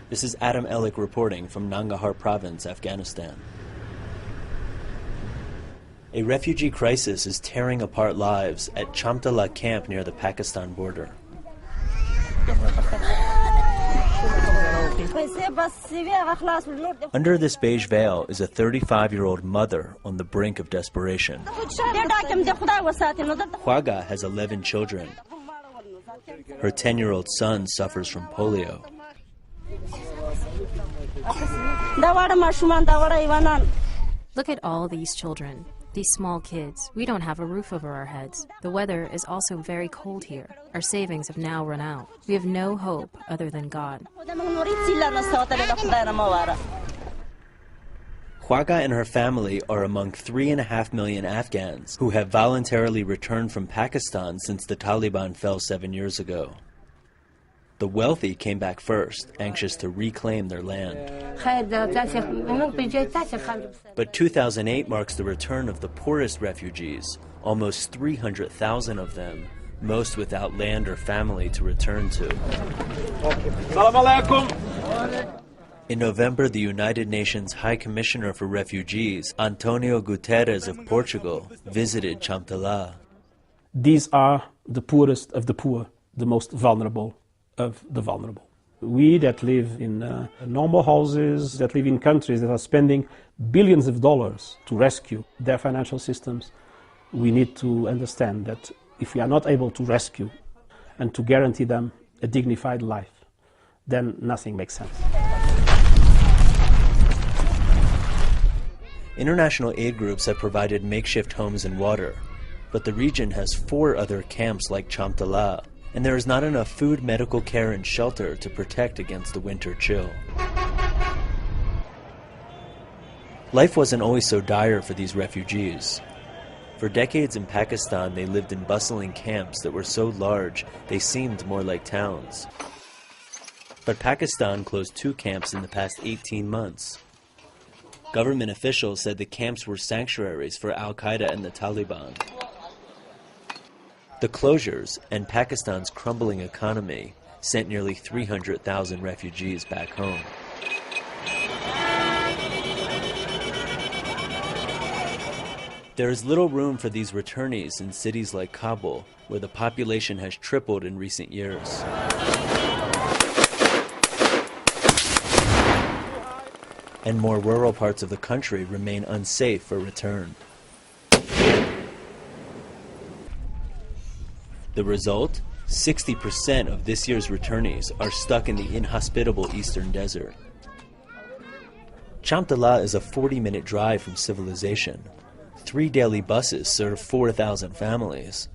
This is Adam Elik reporting from Nangarhar Province, Afghanistan. A refugee crisis is tearing apart lives at Chamtala camp near the Pakistan border. Under this beige veil is a 35-year-old mother on the brink of desperation. Khwaga has 11 children. Her 10-year-old son suffers from polio. Look at all these children, these small kids. We don't have a roof over our heads. The weather is also very cold here. Our savings have now run out. We have no hope other than God. Khwaga and her family are among 3.5 million Afghans who have voluntarily returned from Pakistan since the Taliban fell 7 years ago. The wealthy came back first, anxious to reclaim their land. But 2008 marks the return of the poorest refugees, almost 300,000 of them, most without land or family to return to. In November, the United Nations High Commissioner for Refugees, Antonio Guterres of Portugal, visited Chamtala. These are the poorest of the poor, the most vulnerable of the vulnerable. We that live in normal houses, that live in countries that are spending billions of dollars to rescue their financial systems, we need to understand that if we are not able to rescue and to guarantee them a dignified life, then nothing makes sense. International aid groups have provided makeshift homes and water, but the region has 4 other camps like Chamtala, and there is not enough food, medical care, and shelter to protect against the winter chill. Life wasn't always so dire for these refugees. For decades in Pakistan, they lived in bustling camps that were so large they seemed more like towns. But Pakistan closed 2 camps in the past 18 months. Government officials said the camps were sanctuaries for Al-Qaeda and the Taliban. The closures and Pakistan's crumbling economy sent nearly 300,000 refugees back home. There is little room for these returnees in cities like Kabul, where the population has tripled in recent years. And more rural parts of the country remain unsafe for return. The result? 60% of this year's returnees are stuck in the inhospitable eastern desert. Chamtala is a 40-minute drive from civilization. 3 daily buses serve 4,000 families.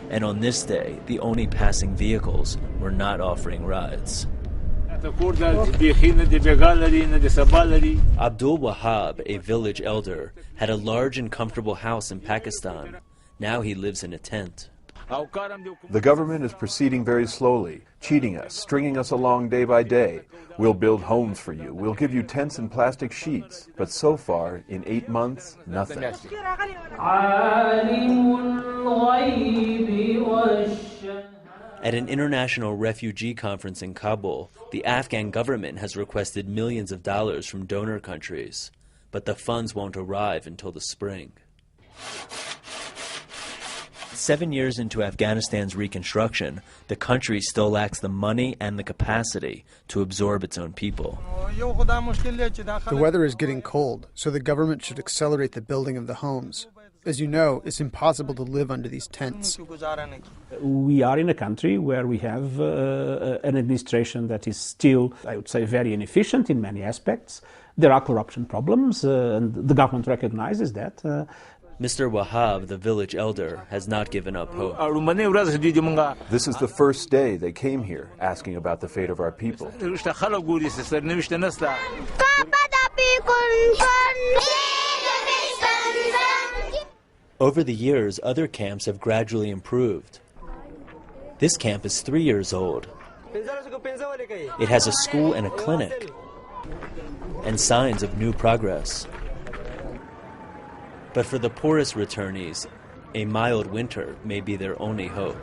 And on this day, the only passing vehicles were not offering rides. Abdul Wahab, a village elder, had a large and comfortable house in Pakistan. Now he lives in a tent. The government is proceeding very slowly, cheating us, stringing us along day by day. We'll build homes for you. We'll give you tents and plastic sheets. But so far, in 8 months, nothing. At an international refugee conference in Kabul, the Afghan government has requested millions of dollars from donor countries, but the funds won't arrive until the spring. 7 years into Afghanistan's reconstruction, the country still lacks the money and the capacity to absorb its own people. The weather is getting cold, so the government should accelerate the building of the homes. As you know, it's impossible to live under these tents. We are in a country where we have an administration that is still, I would say, very inefficient in many aspects. There are corruption problems, and the government recognizes that. Mr. Wahab, the village elder, has not given up hope. This is the first day they came here, asking about the fate of our people. Over the years, other camps have gradually improved. This camp is 3 years old. It has a school and a clinic, and signs of new progress. But for the poorest returnees, a mild winter may be their only hope.